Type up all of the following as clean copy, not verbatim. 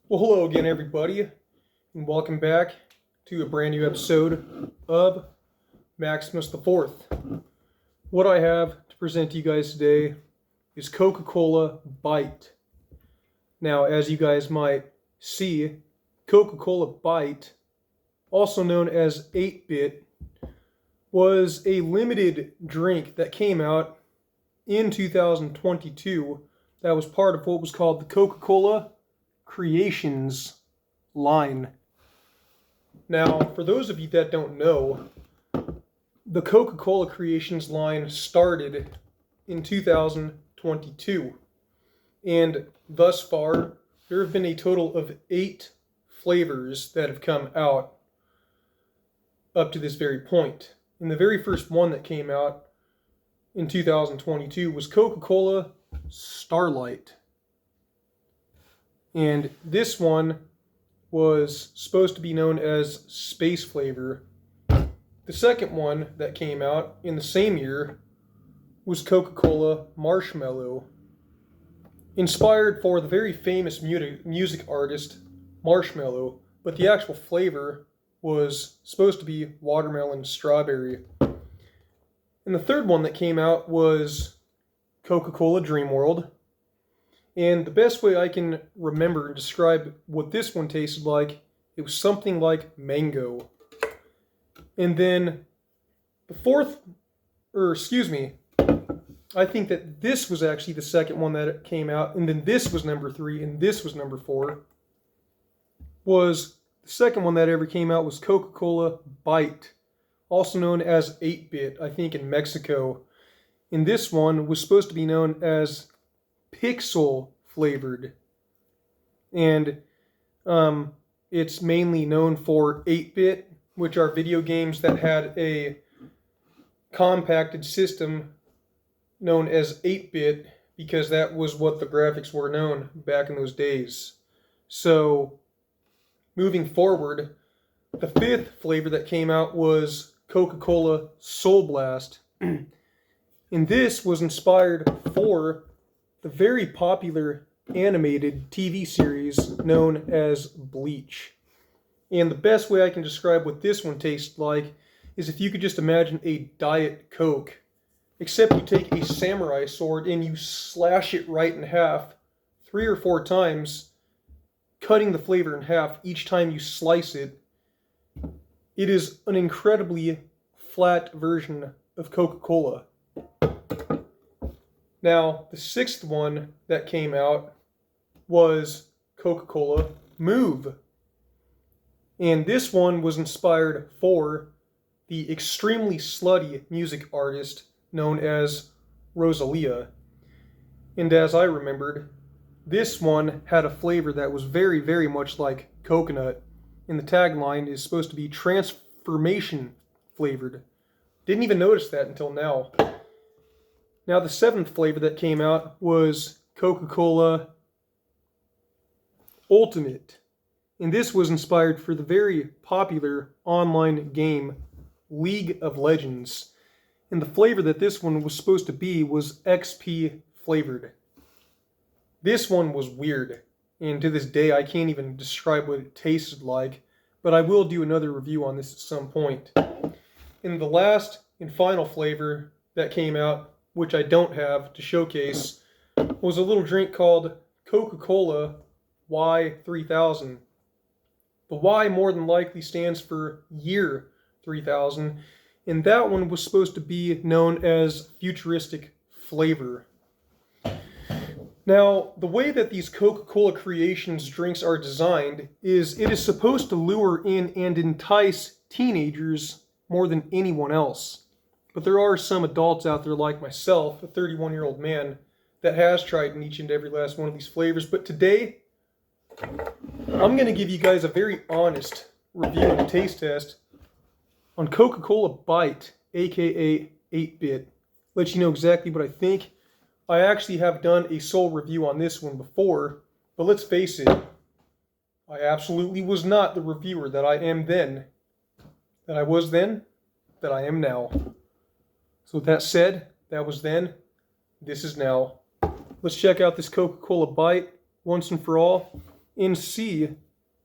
Well, hello again, everybody, and welcome back to a brand new episode of Maximus the Fourth. What I have to present to you guys today is Coca-Cola Byte. Now, as you guys might see, Coca-Cola Byte, also known as 8-Bit, was a limited drink that came out in 2022 that was part of what was called the Coca-Cola Creations line. Now, for those of you that don't know, the Coca-Cola Creations line started in 2022, and thus far there have been a total of 8 flavors that have come out up to this very point. And the very first one that came out in 2022 was Coca-Cola Starlight. And this one was supposed to be known as Space Flavor. The second one that came out in the same year was Coca-Cola Marshmallow, inspired for the very famous music artist Marshmallow, but the actual flavor was supposed to be watermelon strawberry. And the third one that came out was Coca-Cola Dream World. And the best way I can remember and describe what this one tasted like, it was something like mango. And then the fourth, I think that this was actually the second one that came out, and then this was number 3, and this was number 4. The second one that ever came out was Coca-Cola Byte, also known as 8-Bit, I think in Mexico. And this one was supposed to be known as Pixel flavored. And it's mainly known for 8-Bit, which are video games that had a compacted system known as 8-Bit, because that was what the graphics were known back in those days. So, moving forward, the 5th flavor that came out was Coca-Cola Soul Blast. And this was inspired for the very popular animated TV series known as Bleach. And the best way I can describe what this one tastes like is if you could just imagine a Diet Coke, except you take a samurai sword and you slash it right in half 3 or 4 times, cutting the flavor in half each time you slice it. It is an incredibly flat version of Coca-Cola. Now, the 6th one that came out was Coca-Cola Move. And this one was inspired for the extremely slutty music artist known as Rosalia. And as I remembered, this one had a flavor that was very, very much like coconut. And the tagline is supposed to be transformation flavored. Didn't even notice that until now. Now, the 7th flavor that came out was Coca-Cola Ultimate. And this was inspired for the very popular online game League of Legends. And the flavor that this one was supposed to be was XP flavored. This one was weird. And to this day, I can't even describe what it tasted like. But I will do another review on this at some point. And the last and final flavor that came out, which I don't have to showcase, was a little drink called Coca-Cola Y3000. The Y more than likely stands for year 3000, and that one was supposed to be known as futuristic flavor. Now, the way that these Coca-Cola Creations drinks are designed is it is supposed to lure in and entice teenagers more than anyone else. But there are some adults out there like myself, a 31-year-old man, that has tried each and every last one of these flavors. But today, I'm going to give you guys a very honest review and taste test on Coca-Cola Byte, aka 8-Bit. Let you know exactly what I think. I actually have done a sole review on this one before, but let's face it, I absolutely was not the reviewer that I am then, that I was then, that I am now. So with that said, that was then, this is now. Let's check out this Coca-Cola Byte once and for all. and see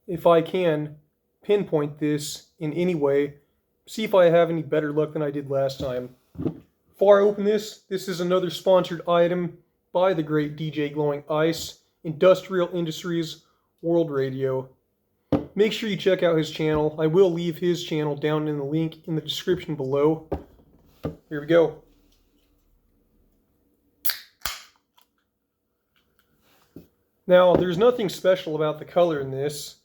if I can pinpoint this in any way, see if I have any better luck than I did last time. Before I open this is another sponsored item by the great DJ Glowing Ice, Industrial Industries World Radio. Make sure you check out his channel. I will leave his channel down in the link in the description below. Here we go. Now, there's nothing special about the color in this.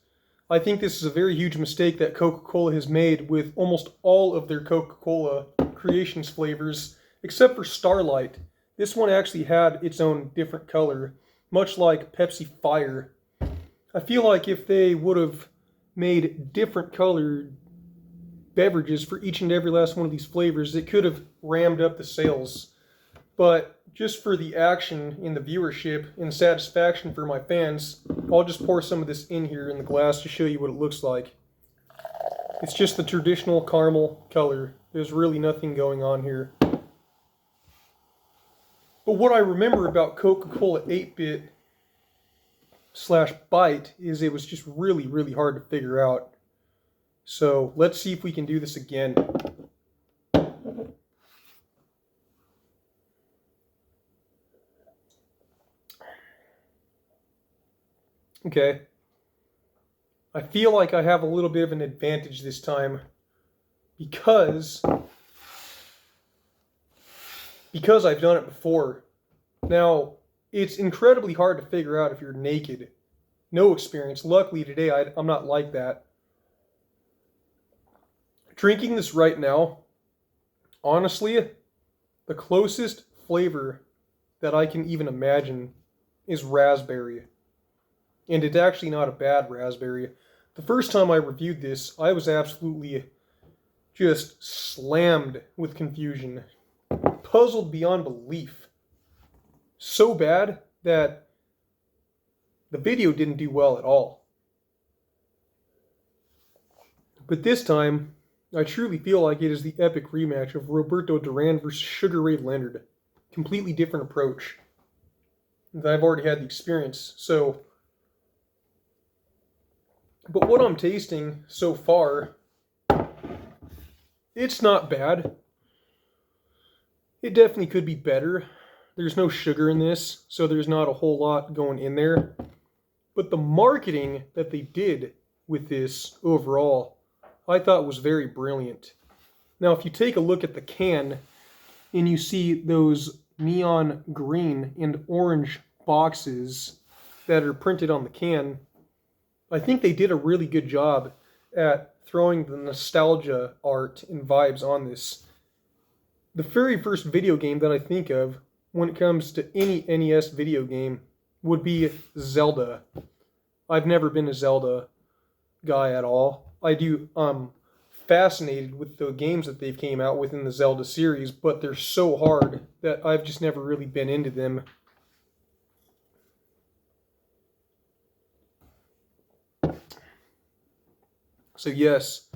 I think this is a very huge mistake that Coca-Cola has made with almost all of their Coca-Cola Creations flavors, except for Starlight. This one actually had its own different color, much like Pepsi Fire. I feel like if they would have made different colored beverages for each and every last one of these flavors, it could have rammed up the sales. But just for the action in the viewership and satisfaction for my fans, I'll just pour some of this in here in the glass to show you what it looks like. It's just the traditional caramel color. There's really nothing going on here. But what I remember about Coca-Cola 8-Bit / Byte is it was just really, really hard to figure out. So let's see if we can do this again. Okay. I feel like I have a little bit of an advantage this time because I've done it before. Now, it's incredibly hard to figure out if you're naked. No experience. Luckily today I'm not like that. Drinking this right now, honestly, the closest flavor that I can even imagine is raspberry. And it's actually not a bad raspberry. The first time I reviewed this, I was absolutely just slammed with confusion. Puzzled beyond belief. So bad that the video didn't do well at all. But this time, I truly feel like it is the epic rematch of Roberto Duran versus Sugar Ray Leonard. Completely different approach. I've already had the experience, so... But what I'm tasting so far, it's not bad. It definitely could be better. There's no sugar in this, so there's not a whole lot going in there. But the marketing that they did with this overall, I thought was very brilliant. Now, if you take a look at the can, and you see those neon green and orange boxes that are printed on the can, I think they did a really good job at throwing the nostalgia art and vibes on this. The very first video game that I think of when it comes to any NES video game would be Zelda. I've never been a Zelda guy at all. I'm fascinated with the games that they've came out with in the Zelda series, but they're so hard that I've just never really been into them. So yes,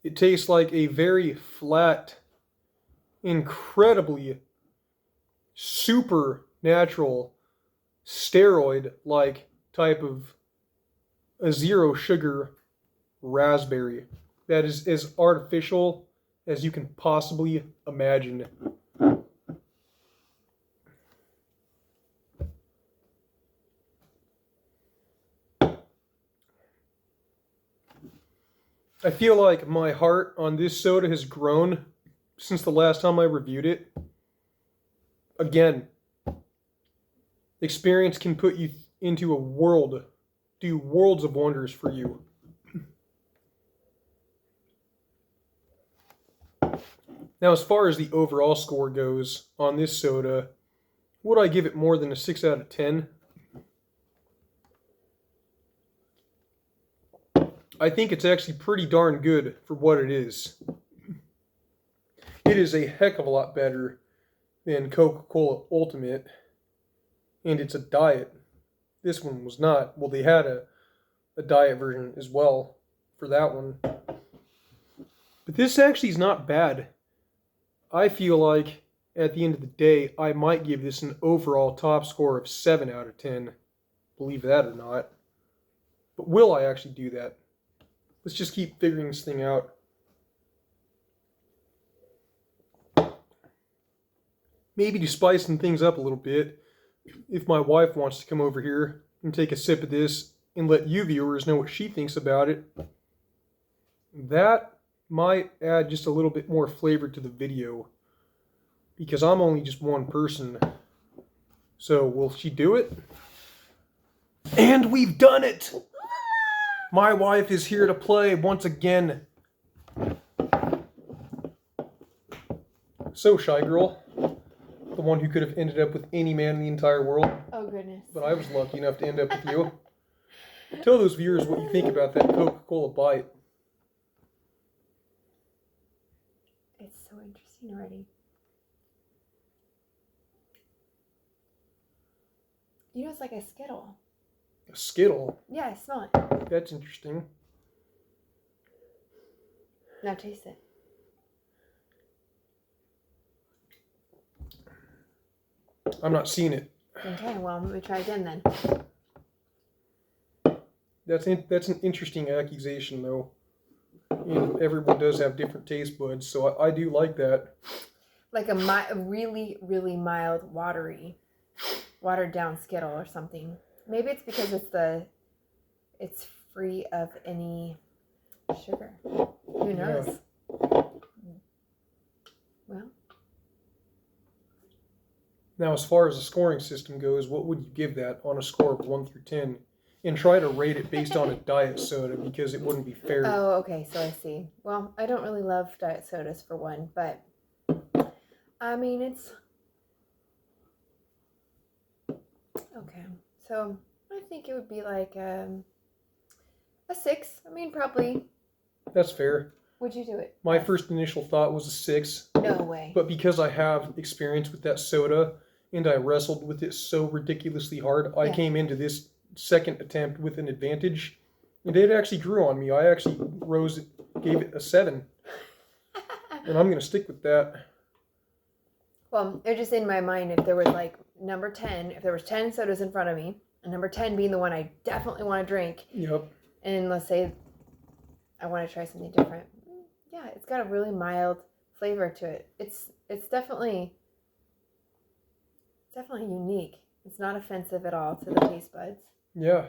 it tastes like a very flat, incredibly supernatural, steroid-like type of a zero sugar raspberry that is as artificial as you can possibly imagine. I feel like my heart on this soda has grown since the last time I reviewed it. Again, experience can put you into a world, do worlds of wonders for you. Now, as far as the overall score goes on this soda, would I give it more than a 6 out of 10? I think it's actually pretty darn good for what it is. It is a heck of a lot better than Coca-Cola Ultimate, and it's a diet. This one was not. Well, they had a diet version as well for that one. But this actually is not bad. I feel like, at the end of the day, I might give this an overall top score of 7 out of 10. Believe that or not. But will I actually do that? Let's just keep figuring this thing out. Maybe to spice things up a little bit, if my wife wants to come over here and take a sip of this and let you viewers know what she thinks about it, that might add just a little bit more flavor to the video, because I'm only just one person. So will she do it? And we've done it! My wife is here to play once again. So, Shy Girl, the one who could have ended up with any man in the entire world. Oh, goodness. But I was lucky enough to end up with you. Tell those viewers what you think about that Coca-Cola Byte. It's so interesting already. You know, it's like a Skittle. A Skittle? Yeah, I smell it. That's interesting. Now taste it. I'm not seeing it. Okay, well, let me try again then. That's an interesting accusation, though. And everyone does have different taste buds, so I do like that. Like a really, really mild, watered down Skittle or something. Maybe it's because it's free of any sugar. Who knows? Yeah. Well. Now, as far as the scoring system goes, what would you give that on a score of 1 through 10? And try to rate it based on a diet soda, because it wouldn't be fair. Oh, okay, so I see. Well, I don't really love diet sodas for one, but I mean, it's okay. So I think it would be like a 6. I mean, probably. That's fair. Would you do it? My first initial thought was a 6. No way. But because I have experience with that soda and I wrestled with it so ridiculously hard, I came into this second attempt with an advantage, and it actually grew on me. I actually gave it a 7. And I'm going to stick with that. Well, it was just in my mind, if there was like number 10, if there was 10 sodas in front of me, and number 10 being the one I definitely want to drink. Yep. And let's say I want to try something different. Yeah, it's got a really mild flavor to it. It's definitely unique. It's not offensive at all to the taste buds. Yeah.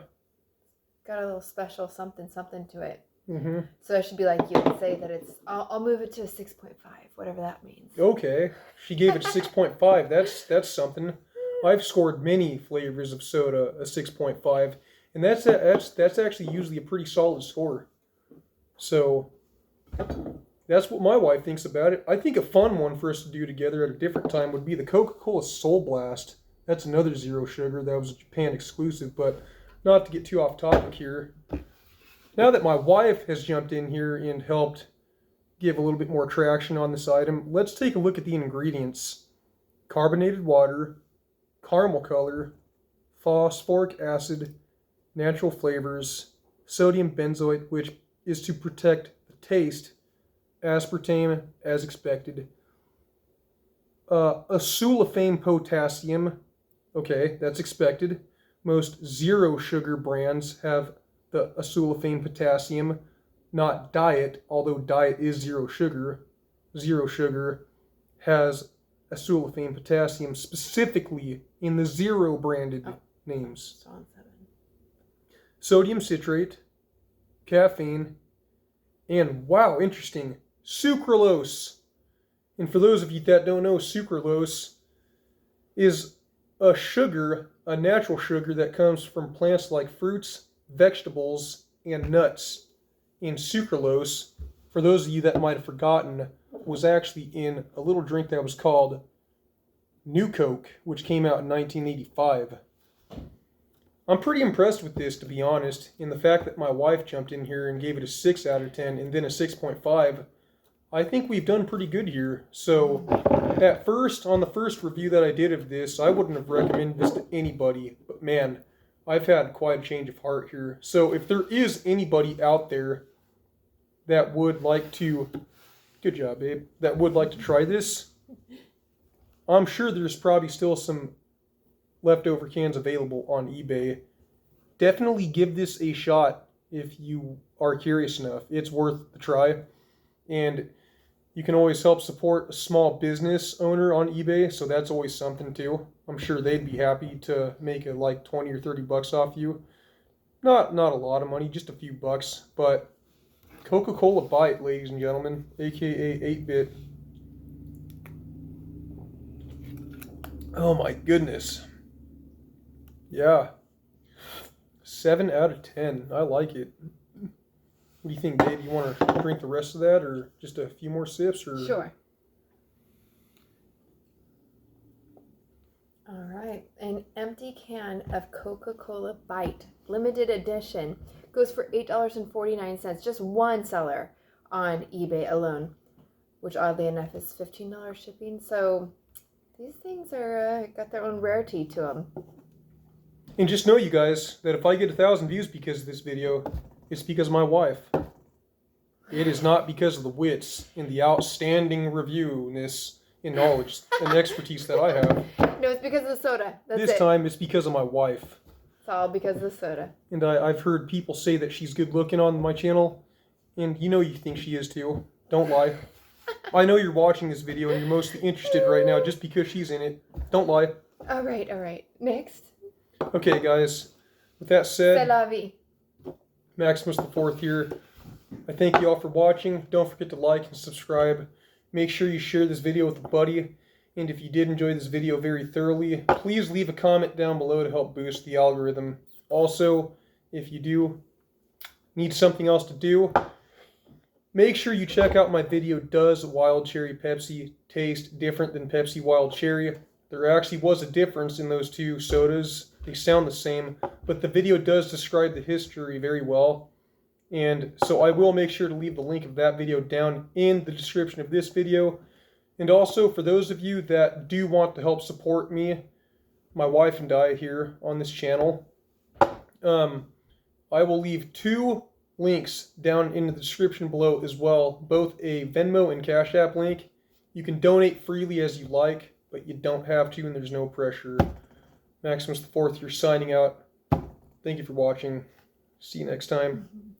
Got a little special something to it. Mm-hmm. So I should be like you and say that it's. I'll move it to a 6.5, whatever that means. Okay, she gave it a 6.5. That's something. I've scored many flavors of soda a 6.5, and that's actually usually a pretty solid score. So that's what my wife thinks about it. I think a fun one for us to do together at a different time would be the Coca-Cola Soul Blast. That's another zero sugar. That was a Japan exclusive, but not to get too off topic here. Now that my wife has jumped in here and helped give a little bit more traction on this item, let's take a look at the ingredients. Carbonated water, caramel color, phosphoric acid, natural flavors, sodium benzoate, which is to protect the taste, aspartame as expected, asulfame potassium, okay, that's expected. Most zero sugar brands have the asulfame potassium, not diet, although diet is zero sugar. Zero sugar has asulfame potassium specifically in the zero branded names. Sodium citrate, caffeine, and wow, interesting, sucralose. And for those of you that don't know, sucralose is a sugar, a natural sugar that comes from plants like fruits, vegetables, and nuts. And sucralose, for those of you that might have forgotten, was actually in a little drink that was called New Coke, which came out in 1985. I'm pretty impressed with this, to be honest, and the fact that my wife jumped in here and gave it a 6 out of 10 and then a 6.5. I think we've done pretty good here. So, on the first review that I did of this, I wouldn't have recommended this to anybody, but man, I've had quite a change of heart here. So if there is anybody out there that would like to, good job, babe, that would like to try this, I'm sure there's probably still some leftover cans available on eBay. definitely give this a shot if you are curious enough. It's worth the try. And you can always help support a small business owner on eBay, so that's always something too. I'm sure they'd be happy to make a like 20 or 30 bucks off you. Not a lot of money, just a few bucks, but Coca-Cola Byte, ladies and gentlemen, aka 8-bit. Oh my goodness. Yeah. 7 out of 10. I like it. What do you think, Dave? You want to drink the rest of that, or just a few more sips? Or Sure. All right. An empty can of Coca-Cola Byte, limited edition, goes for $8.49. Just one seller on eBay alone, which oddly enough is $15 shipping. So these things are got their own rarity to them. And just know, you guys, that if I get 1,000 views because of this video, it's because of my wife. It is not because of the wits and the outstanding reviewness and knowledge and expertise that I have. No, it's because of the soda. That's This it. time, it's because of my wife. It's all because of the soda. And I've heard people say that she's good looking on my channel, and you know you think she is too. Don't lie. I know you're watching this video and you're mostly interested right now just because she's in it. Don't lie. All right. Next. Okay, guys. With that C'est said, la vie. Maximus the Fourth here. I thank you all for watching. Don't forget to like and subscribe. Make sure you share this video with a buddy. And if you did enjoy this video very thoroughly, please leave a comment down below to help boost the algorithm. Also, if you do need something else to do, make sure you check out my video, Does Wild Cherry Pepsi Taste Different Than Pepsi Wild Cherry? There actually was a difference in those two sodas. They sound the same, but the video does describe the history very well. And so I will make sure to leave the link of that video down in the description of this video. And also, for those of you that do want to help support me, my wife and I here on this channel, I will leave 2 links down in the description below as well, both a Venmo and Cash App link. You can donate freely as you like, but you don't have to, and there's no pressure. Maximus the Fourth, you're signing out. Thank you for watching. See you next time.